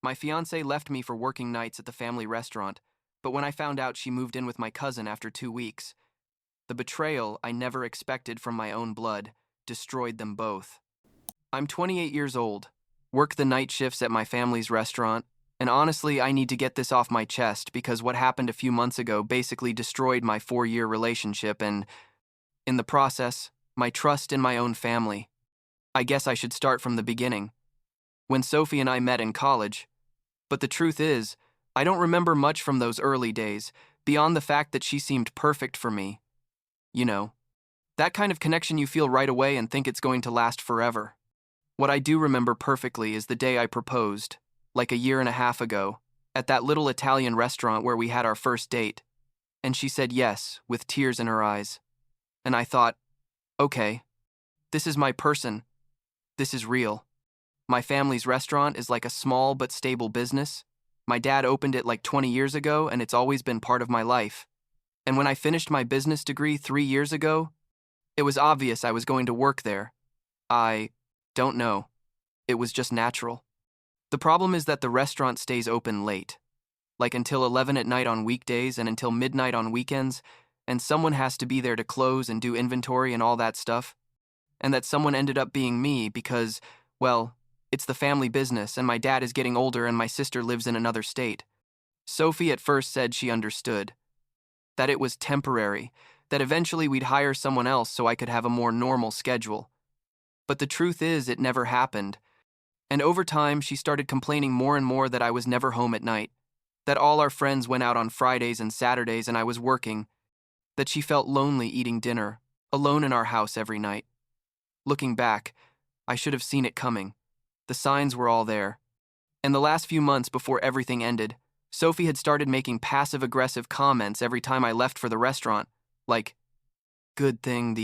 My fiancée left me for working nights at the family restaurant, but when I found out she moved in with my cousin after 2 weeks, the betrayal I never expected from my own blood destroyed them both. I'm 28 years old, work the night shifts at my family's restaurant, and honestly, I need to get this off my chest because what happened a few months ago basically destroyed my 4-year relationship and, in the process, my trust in my own family. I guess I should start from the beginning, when Sophie and I met in college. But the truth is, I don't remember much from those early days, beyond the fact that she seemed perfect for me. You know, that kind of connection you feel right away and think it's going to last forever. What I do remember perfectly is the day I proposed, like a year and a half ago, at that little Italian restaurant where we had our first date. And she said yes, with tears in her eyes. And I thought, okay, this is my person. This is real. My family's restaurant is like a small but stable business. My dad opened it like 20 years ago, and it's always been part of my life. And when I finished my business degree 3 years ago, it was obvious I was going to work there. I don't know. It was just natural. The problem is that the restaurant stays open late, like until 11 at night on weekdays and until midnight on weekends, and someone has to be there to close and do inventory and all that stuff. And that someone ended up being me because, well, it's the family business and my dad is getting older and my sister lives in another state. Sophie at first said she understood, that it was temporary, that eventually we'd hire someone else so I could have a more normal schedule. But the truth is, it never happened. And over time, she started complaining more and more that I was never home at night, that all our friends went out on Fridays and Saturdays and I was working, that she felt lonely eating dinner, alone in our house every night. Looking back, I should have seen it coming. The signs were all there. And the last few months before everything ended, Sophie had started making passive-aggressive comments every time I left for the restaurant, like, good thing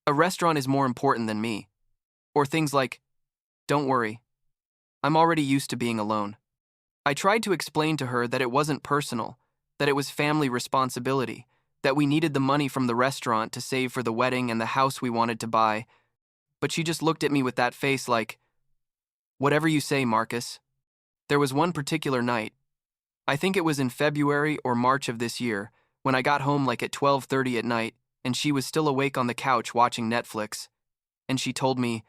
a restaurant is more important than me. Or things like, don't worry, I'm already used to being alone. I tried to explain to her that it wasn't personal, that it was family responsibility, that we needed the money from the restaurant to save for the wedding and the house we wanted to buy, but she just looked at me with that face like, whatever you say, Marcus. There was one particular night, I think it was in February or March of this year, when I got home like at 12:30 at night, and she was still awake on the couch watching Netflix, and she told me,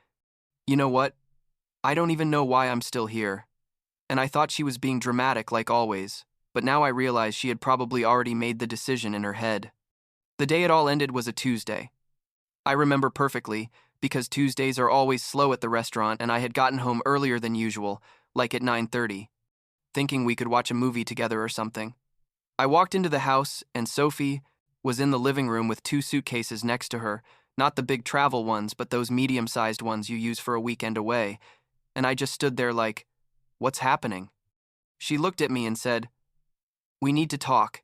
you know what? I don't even know why I'm still here. And I thought she was being dramatic like always, but now I realize she had probably already made the decision in her head. The day it all ended was a Tuesday. I remember perfectly, because Tuesdays are always slow at the restaurant and I had gotten home earlier than usual, like at 9:30, thinking we could watch a movie together or something. I walked into the house and Sophie was in the living room with 2 suitcases next to her, not the big travel ones, but those medium-sized ones you use for a weekend away, and I just stood there like, what's happening? She looked at me and said, we need to talk.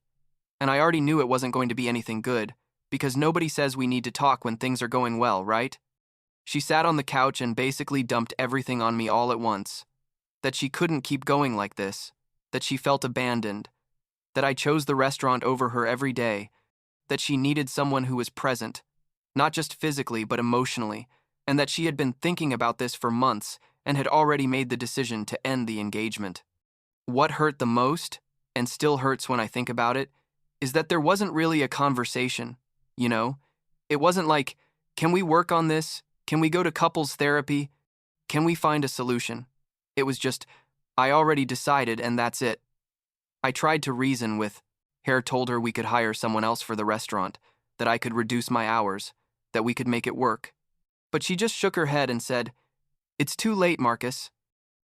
And I already knew it wasn't going to be anything good, because nobody says we need to talk when things are going well, right? She sat on the couch and basically dumped everything on me all at once. That she couldn't keep going like this, that she felt abandoned, that I chose the restaurant over her every day, that she needed someone who was present, not just physically but emotionally, and that she had been thinking about this for months and had already made the decision to end the engagement. What hurt the most, and still hurts when I think about it, is that there wasn't really a conversation, you know? It wasn't like, can we work on this? Can we go to couples therapy? Can we find a solution? It was just, I already decided and that's it. I tried to reason with, Hare told her we could hire someone else for the restaurant, that I could reduce my hours, that we could make it work. But she just shook her head and said, it's too late, Marcus.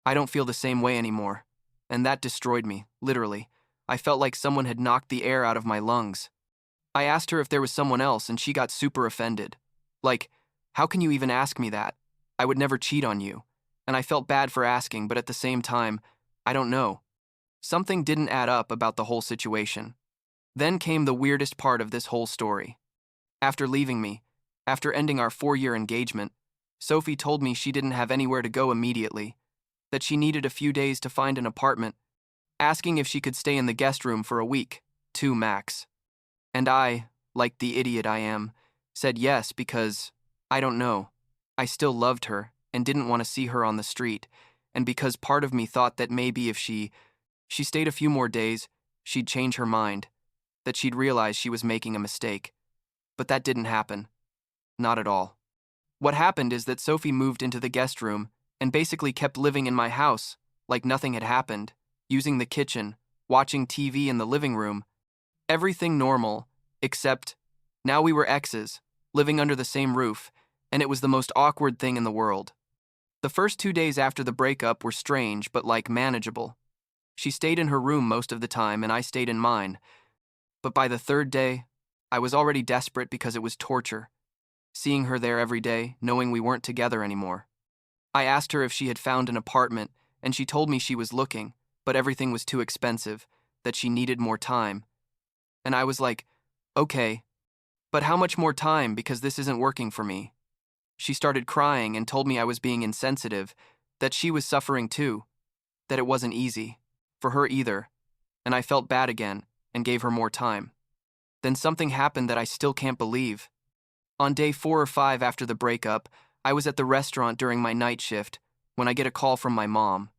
I don't feel the same way anymore. And that destroyed me, literally. I felt like someone had knocked the air out of my lungs. I asked her if there was someone else and she got super offended. Like, how can you even ask me that? I would never cheat on you. And I felt bad for asking, but at the same time, I don't know. Something didn't add up about the whole situation. Then came the weirdest part of this whole story. After leaving me, after ending our 4-year engagement, Sophie told me she didn't have anywhere to go immediately, that she needed a few days to find an apartment, asking if she could stay in the guest room for a week, 2 max. And I, like the idiot I am, said yes because, I don't know, I still loved her and didn't want to see her on the street, and because part of me thought that maybe if she stayed a few more days, she'd change her mind, that she'd realize she was making a mistake. But that didn't happen. Not at all. What happened is that Sophie moved into the guest room and basically kept living in my house like nothing had happened, using the kitchen, watching TV in the living room, everything normal, except now we were exes, living under the same roof, and it was the most awkward thing in the world. The first 2 days after the breakup were strange but manageable. She stayed in her room most of the time and I stayed in mine. But by the third day, I was already desperate because it was torture. Seeing her there every day, knowing we weren't together anymore. I asked her if she had found an apartment, and she told me she was looking, but everything was too expensive, that she needed more time. And I was like, okay, but how much more time, because this isn't working for me? She started crying and told me I was being insensitive, that she was suffering too, that it wasn't easy, for her either, and I felt bad again and gave her more time. Then something happened that I still can't believe. On day 4 or 5 after the breakup, I was at the restaurant during my night shift when I get a call from my mom.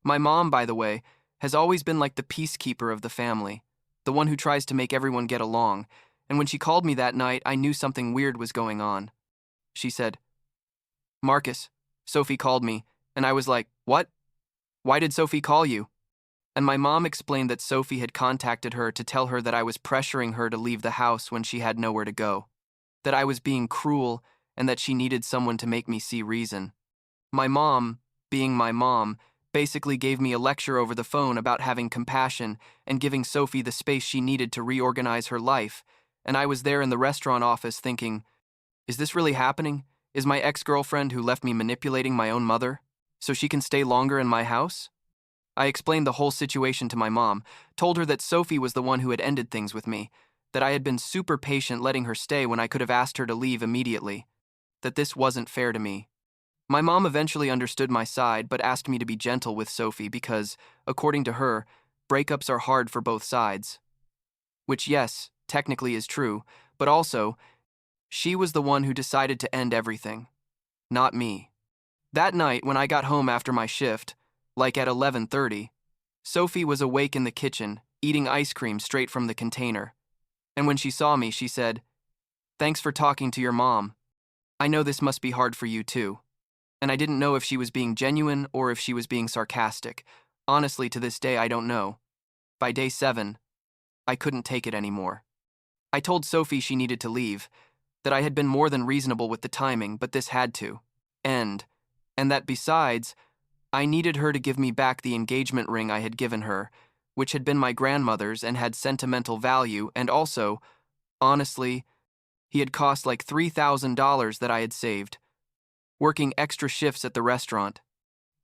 My mom, by the way, has always been like the peacekeeper of the family, the one who tries to make everyone get along, and when she called me that night, I knew something weird was going on. She said, "Marcus, Sophie called me," and I was like, "What? Why did Sophie call you?" And my mom explained that Sophie had contacted her to tell her that I was pressuring her to leave the house when she had nowhere to go, that I was being cruel, and that she needed someone to make me see reason. My mom, being my mom, basically gave me a lecture over the phone about having compassion and giving Sophie the space she needed to reorganize her life, and I was there in the restaurant office thinking, is this really happening? Is my ex-girlfriend who left me manipulating my own mother so she can stay longer in my house? I explained the whole situation to my mom, told her that Sophie was the one who had ended things with me, that I had been super patient letting her stay when I could have asked her to leave immediately, that this wasn't fair to me. My mom eventually understood my side but asked me to be gentle with Sophie because, according to her, breakups are hard for both sides. Which, yes, technically is true, but also, she was the one who decided to end everything, not me. That night, when I got home after my shift, like at 11:30, Sophie was awake in the kitchen, eating ice cream straight from the container. And when she saw me, she said, "Thanks for talking to your mom. I know this must be hard for you too." And I didn't know if she was being genuine or if she was being sarcastic. Honestly, to this day, I don't know. By day 7, I couldn't take it anymore. I told Sophie she needed to leave, that I had been more than reasonable with the timing, but this had to end, and that besides, I needed her to give me back the engagement ring I had given her, which had been my grandmother's and had sentimental value, and also, honestly, he had cost like $3,000 that I had saved, working extra shifts at the restaurant.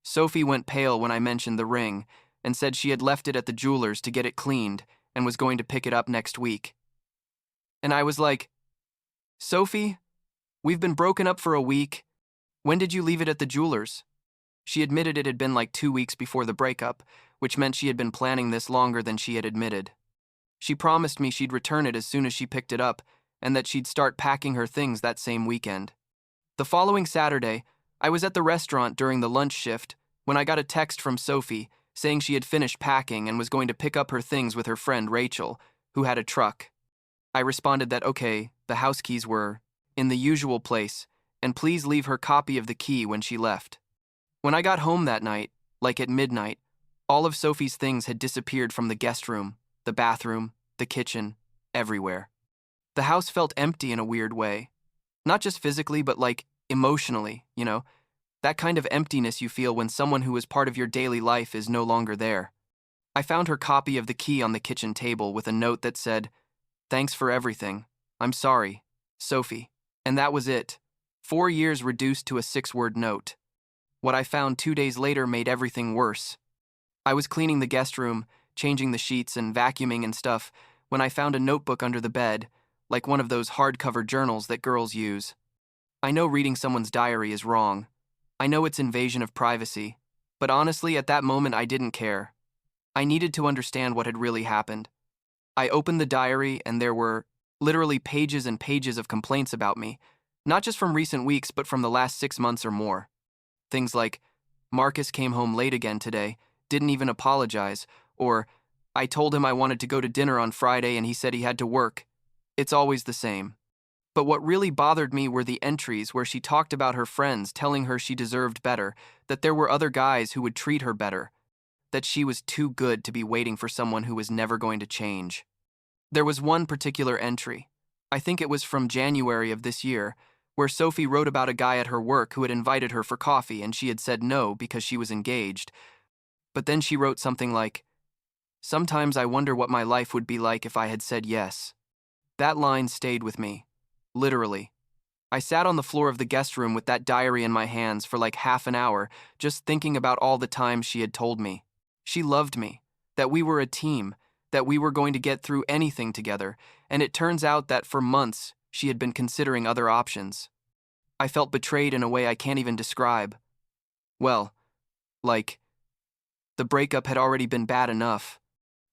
Sophie went pale when I mentioned the ring and said she had left it at the jeweler's to get it cleaned and was going to pick it up next week. And I was like, "Sophie, we've been broken up for a week. When did you leave it at the jeweler's?" She admitted it had been like 2 weeks before the breakup, which meant she had been planning this longer than she had admitted. She promised me she'd return it as soon as she picked it up and that she'd start packing her things that same weekend. The following Saturday, I was at the restaurant during the lunch shift when I got a text from Sophie saying she had finished packing and was going to pick up her things with her friend Rachel, who had a truck. I responded that okay, the house keys were in the usual place, and please leave her copy of the key when she left. When I got home that night, like at midnight, all of Sophie's things had disappeared from the guest room, the bathroom, the kitchen, everywhere. The house felt empty in a weird way. Not just physically, but emotionally, that kind of emptiness you feel when someone who was part of your daily life is no longer there. I found her copy of the key on the kitchen table with a note that said, "Thanks for everything. I'm sorry, Sophie." And that was it. 4 years reduced to a 6-word note. What I found 2 days later made everything worse. I was cleaning the guest room, changing the sheets and vacuuming and stuff, when I found a notebook under the bed, like one of those hardcover journals that girls use. I know reading someone's diary is wrong. I know it's invasion of privacy. But honestly, at that moment, I didn't care. I needed to understand what had really happened. I opened the diary, and there were literally pages and pages of complaints about me, not just from recent weeks, but from the last 6 months or more. Things like, Marcus came home late again today, didn't even apologize, or I told him I wanted to go to dinner on Friday and he said he had to work. It's always the same. But what really bothered me were the entries where she talked about her friends telling her she deserved better, that there were other guys who would treat her better, that she was too good to be waiting for someone who was never going to change. There was one particular entry, I think it was from January of this year, where Sophie wrote about a guy at her work who had invited her for coffee and she had said no because she was engaged. But then she wrote something like, "Sometimes I wonder what my life would be like if I had said yes." That line stayed with me. Literally. I sat on the floor of the guest room with that diary in my hands for like half an hour, just thinking about all the times she had told me. She loved me, that we were a team, that we were going to get through anything together, and it turns out that for months she had been considering other options. I felt betrayed in a way I can't even describe. Well, like, the breakup had already been bad enough,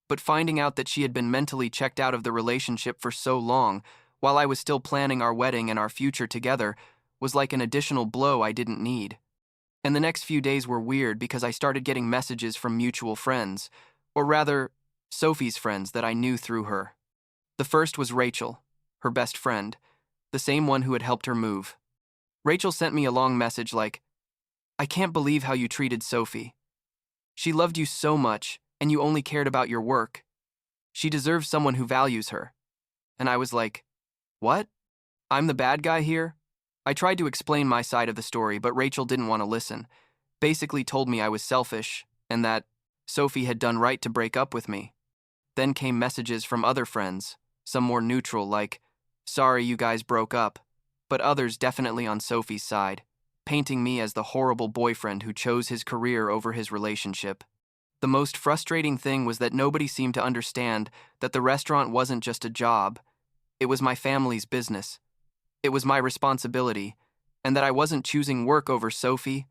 but finding out that she had been mentally checked out of the relationship for so long, while I was still planning our wedding and our future together, was like an additional blow I didn't need. And the next few days were weird because I started getting messages from mutual friends, or rather, Sophie's friends that I knew through her. The first was Rachel, her best friend, the same one who had helped her move. Rachel sent me a long message like, "I can't believe how you treated Sophie. She loved you so much, and you only cared about your work. She deserves someone who values her." And I was like, what? I'm the bad guy here? I tried to explain my side of the story, but Rachel didn't want to listen. Basically told me I was selfish, and that Sophie had done right to break up with me. Then came messages from other friends, some more neutral like, "Sorry you guys broke up," but others definitely on Sophie's side, painting me as the horrible boyfriend who chose his career over his relationship. The most frustrating thing was that nobody seemed to understand that the restaurant wasn't just a job. It was my family's business. It was my responsibility, and that I wasn't choosing work over Sophie.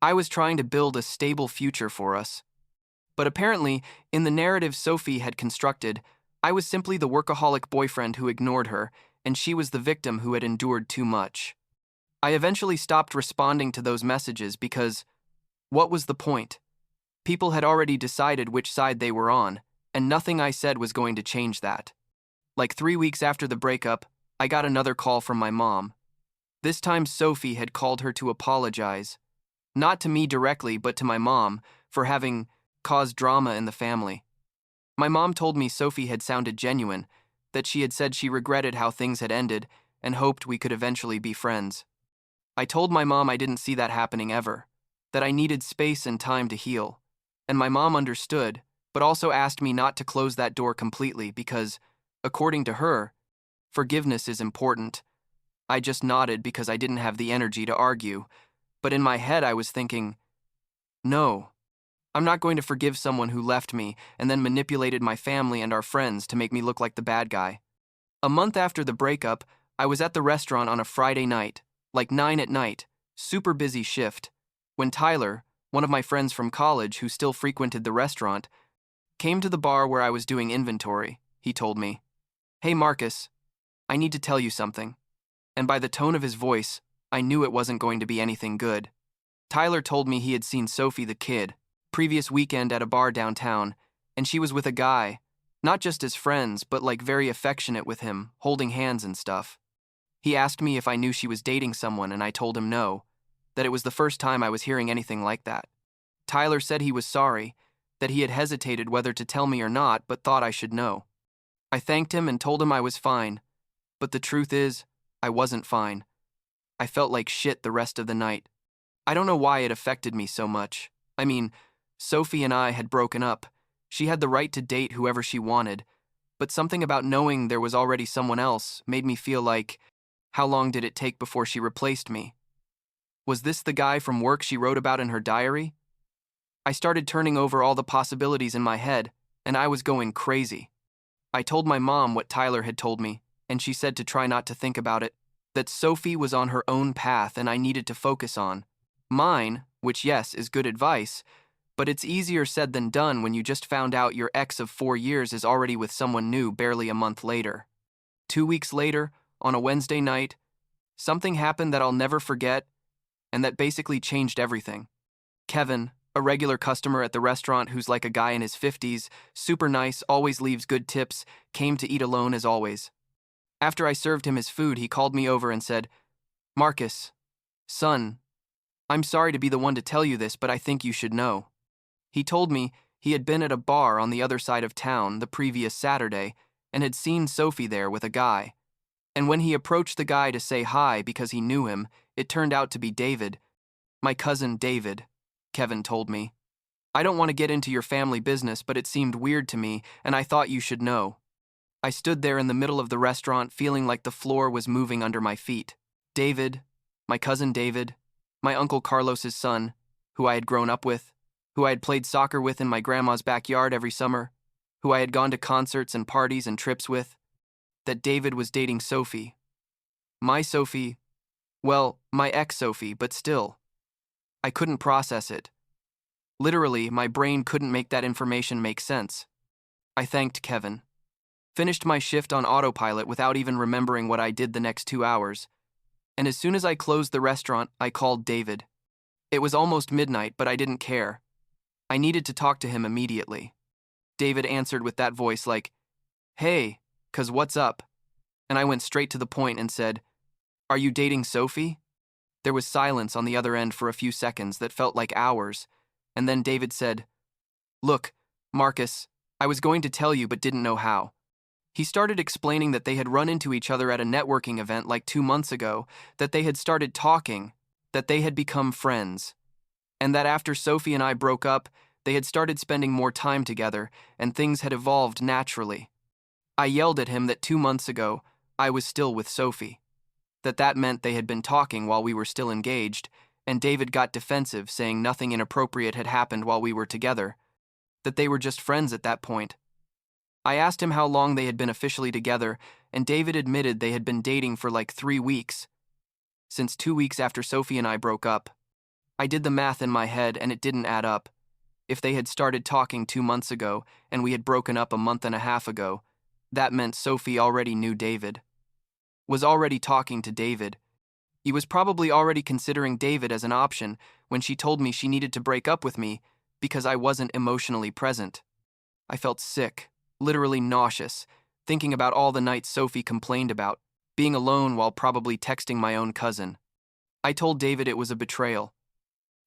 I was trying to build a stable future for us. But apparently, in the narrative Sophie had constructed, I was simply the workaholic boyfriend who ignored her, and she was the victim who had endured too much. I eventually stopped responding to those messages because, what was the point? People had already decided which side they were on, and nothing I said was going to change that. Like 3 weeks after the breakup, I got another call from my mom. This time Sophie had called her to apologize. Not to me directly, but to my mom, for having caused drama in the family. My mom told me Sophie had sounded genuine, that she had said she regretted how things had ended and hoped we could eventually be friends. I told my mom I didn't see that happening ever, that I needed space and time to heal. And my mom understood, but also asked me not to close that door completely because, according to her, forgiveness is important. I just nodded because I didn't have the energy to argue, but in my head I was thinking, no, I'm not going to forgive someone who left me and then manipulated my family and our friends to make me look like the bad guy. A month after the breakup, I was at the restaurant on a Friday night, like 9 at night, super busy shift, when Tyler, one of my friends from college who still frequented the restaurant, came to the bar where I was doing inventory. He told me, "Hey Marcus, I need to tell you something." And by the tone of his voice, I knew it wasn't going to be anything good. Tyler told me he had seen Sophie the kid, previous weekend at a bar downtown, and she was with a guy, not just as friends, but like very affectionate with him, holding hands and stuff. He asked me if I knew she was dating someone, and I told him no, that it was the first time I was hearing anything like that. Tyler said he was sorry, that he had hesitated whether to tell me or not, but thought I should know. I thanked him and told him I was fine, but the truth is, I wasn't fine. I felt like shit the rest of the night. I don't know why it affected me so much. I mean, Sophie and I had broken up. She had the right to date whoever she wanted, but something about knowing there was already someone else made me feel like, how long did it take before she replaced me? Was this the guy from work she wrote about in her diary? I started turning over all the possibilities in my head, and I was going crazy. I told my mom what Tyler had told me, and she said to try not to think about it, that Sophie was on her own path and I needed to focus on mine, which yes, is good advice, but it's easier said than done when you just found out your ex of 4 years is already with someone new barely a month later. 2 weeks later, on a Wednesday night, something happened that I'll never forget, and that basically changed everything. Kevin, a regular customer at the restaurant who's like a guy in his 50s, super nice, always leaves good tips, came to eat alone as always. After I served him his food, he called me over and said, "Marcus, son, I'm sorry to be the one to tell you this, but I think you should know." He told me he had been at a bar on the other side of town the previous Saturday and had seen Sophie there with a guy. And when he approached the guy to say hi because he knew him, it turned out to be David. "My cousin David," Kevin told me. "I don't want to get into your family business, but it seemed weird to me, and I thought you should know." I stood there in the middle of the restaurant feeling like the floor was moving under my feet. David, my cousin David, my uncle Carlos's son, who I had grown up with, who I had played soccer with in my grandma's backyard every summer, who I had gone to concerts and parties and trips with, that David was dating Sophie. My Sophie, well, my ex-Sophie, but still. I couldn't process it. Literally, my brain couldn't make that information make sense. I thanked Kevin. Finished my shift on autopilot without even remembering what I did the next 2 hours, and as soon as I closed the restaurant, I called David. It was almost midnight, but I didn't care. I needed to talk to him immediately. David answered with that voice like, "Hey, 'cause what's up?" And I went straight to the point and said, "Are you dating Sophie?" There was silence on the other end for a few seconds that felt like hours, and then David said, "Look, Marcus, I was going to tell you but didn't know how." He started explaining that they had run into each other at a networking event like 2 months ago, that they had started talking, that they had become friends, and that after Sophie and I broke up, they had started spending more time together, and things had evolved naturally. I yelled at him that 2 months ago, I was still with Sophie, that meant they had been talking while we were still engaged, and David got defensive, saying nothing inappropriate had happened while we were together, that they were just friends at that point. I asked him how long they had been officially together, and David admitted they had been dating for like 3 weeks, since 2 weeks after Sophie and I broke up. I did the math in my head, and it didn't add up. If they had started talking 2 months ago, and we had broken up a month and a half ago, that meant Sophie already knew David. Was already talking to David. He was probably already considering David as an option when she told me she needed to break up with me because I wasn't emotionally present. I felt sick, literally nauseous, thinking about all the nights Sophie complained about, being alone while probably texting my own cousin. I told David it was a betrayal,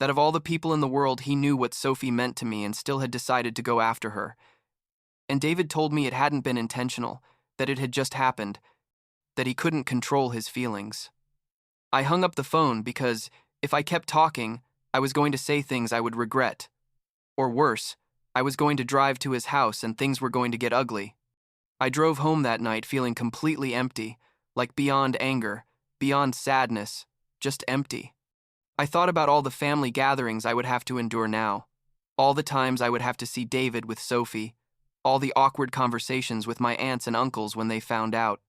that of all the people in the world he knew what Sophie meant to me and still had decided to go after her. And David told me it hadn't been intentional, that it had just happened, that he couldn't control his feelings. I hung up the phone because, if I kept talking, I was going to say things I would regret. Or worse, I was going to drive to his house and things were going to get ugly. I drove home that night feeling completely empty, like beyond anger, beyond sadness, just empty. I thought about all the family gatherings I would have to endure now, all the times I would have to see David with Sophie, all the awkward conversations with my aunts and uncles when they found out.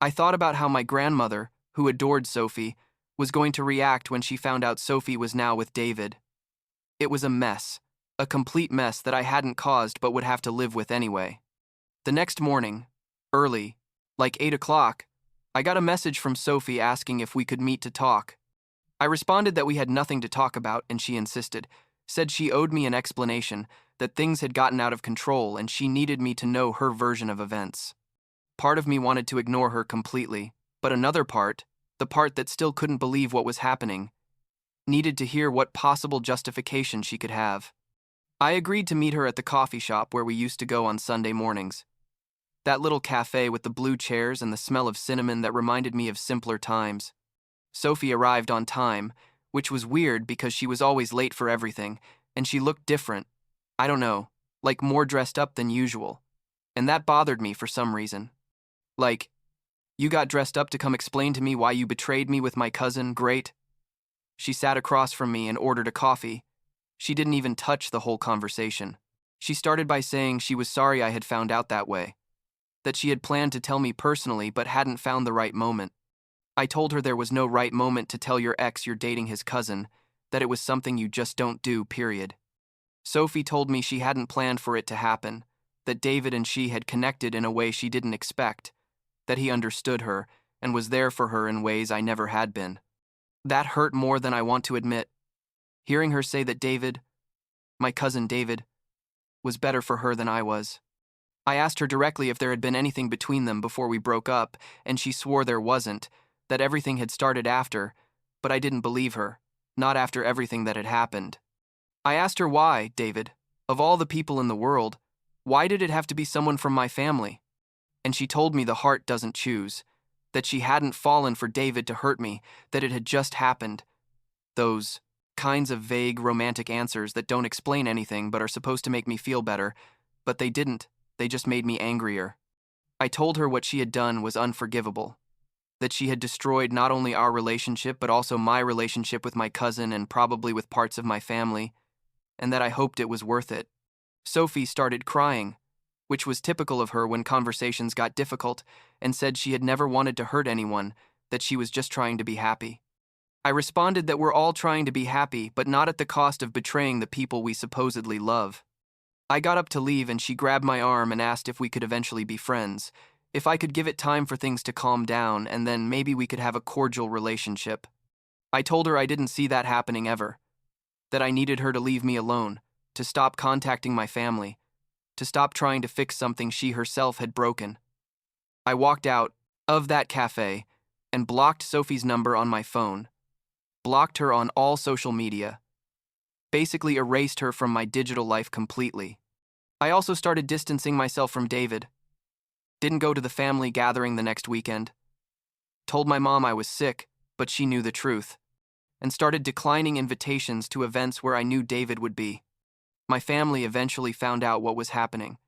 I thought about how my grandmother, who adored Sophie, was going to react when she found out Sophie was now with David. It was a mess, a complete mess that I hadn't caused but would have to live with anyway. The next morning, early, like 8 o'clock, I got a message from Sophie asking if we could meet to talk. I responded that we had nothing to talk about, and she insisted, said she owed me an explanation, that things had gotten out of control and she needed me to know her version of events. Part of me wanted to ignore her completely, but another part, the part that still couldn't believe what was happening, needed to hear what possible justification she could have. I agreed to meet her at the coffee shop where we used to go on Sunday mornings. That little cafe with the blue chairs and the smell of cinnamon that reminded me of simpler times. Sophie arrived on time, which was weird because she was always late for everything, and she looked different. I don't know, like more dressed up than usual. And that bothered me for some reason. Like, "You got dressed up to come explain to me why you betrayed me with my cousin, great." She sat across from me and ordered a coffee. She didn't even touch the whole conversation. She started by saying she was sorry I had found out that way, that she had planned to tell me personally but hadn't found the right moment. I told her there was no right moment to tell your ex you're dating his cousin, that it was something you just don't do, period. Sophie told me she hadn't planned for it to happen, that David and she had connected in a way she didn't expect, that he understood her and was there for her in ways I never had been. That hurt more than I want to admit. Hearing her say that David, my cousin David, was better for her than I was. I asked her directly if there had been anything between them before we broke up, and she swore there wasn't, that everything had started after, but I didn't believe her, not after everything that had happened. I asked her why, David, of all the people in the world, why did it have to be someone from my family? And she told me the heart doesn't choose, that she hadn't fallen for David to hurt me, that it had just happened. Those kinds of vague, romantic answers that don't explain anything but are supposed to make me feel better, but they didn't, they just made me angrier. I told her what she had done was unforgivable, that she had destroyed not only our relationship but also my relationship with my cousin and probably with parts of my family, and that I hoped it was worth it. Sophie started crying, which was typical of her when conversations got difficult, and said she had never wanted to hurt anyone, that she was just trying to be happy. I responded that we're all trying to be happy, but not at the cost of betraying the people we supposedly love. I got up to leave and she grabbed my arm and asked if we could eventually be friends, if I could give it time for things to calm down and then maybe we could have a cordial relationship. I told her I didn't see that happening ever, that I needed her to leave me alone, to stop contacting my family, to stop trying to fix something she herself had broken. I walked out of that cafe and blocked Sophie's number on my phone, blocked her on all social media, basically erased her from my digital life completely. I also started distancing myself from David. Didn't go to the family gathering the next weekend. Told my mom I was sick, but she knew the truth, and started declining invitations to events where I knew David would be. My family eventually found out what was happening,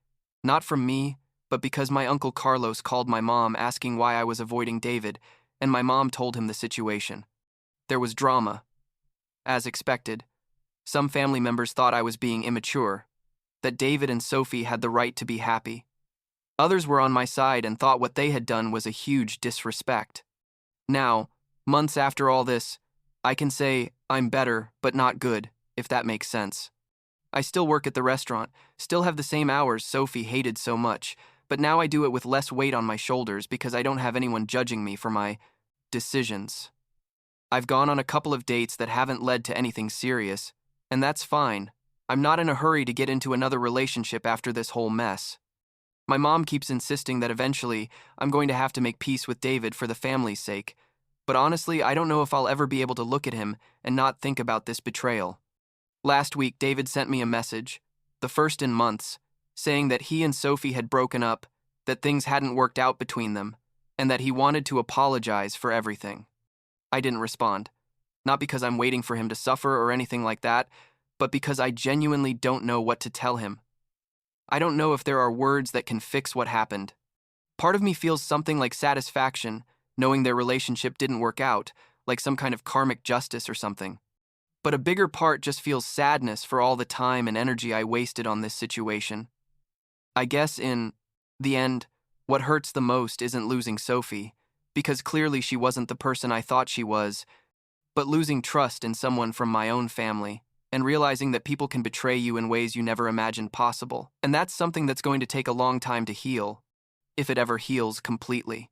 not from me, but because my uncle Carlos called my mom asking why I was avoiding David, and my mom told him the situation. There was drama. As expected, some family members thought I was being immature, that David and Sophie had the right to be happy. Others were on my side and thought what they had done was a huge disrespect. Now, months after all this, I can say I'm better, but not good, if that makes sense. I still work at the restaurant, still have the same hours Sophie hated so much, but now I do it with less weight on my shoulders because I don't have anyone judging me for my decisions. I've gone on a couple of dates that haven't led to anything serious, and that's fine. I'm not in a hurry to get into another relationship after this whole mess. My mom keeps insisting that eventually I'm going to have to make peace with David for the family's sake, but honestly, I don't know if I'll ever be able to look at him and not think about this betrayal. Last week, David sent me a message, the first in months, saying that he and Sophie had broken up, that things hadn't worked out between them, and that he wanted to apologize for everything. I didn't respond, not because I'm waiting for him to suffer or anything like that, but because I genuinely don't know what to tell him. I don't know if there are words that can fix what happened. Part of me feels something like satisfaction, knowing their relationship didn't work out, like some kind of karmic justice or something. But a bigger part just feels sadness for all the time and energy I wasted on this situation. I guess in the end, what hurts the most isn't losing Sophie, because clearly she wasn't the person I thought she was, but losing trust in someone from my own family, and realizing that people can betray you in ways you never imagined possible. And that's something that's going to take a long time to heal, if it ever heals completely.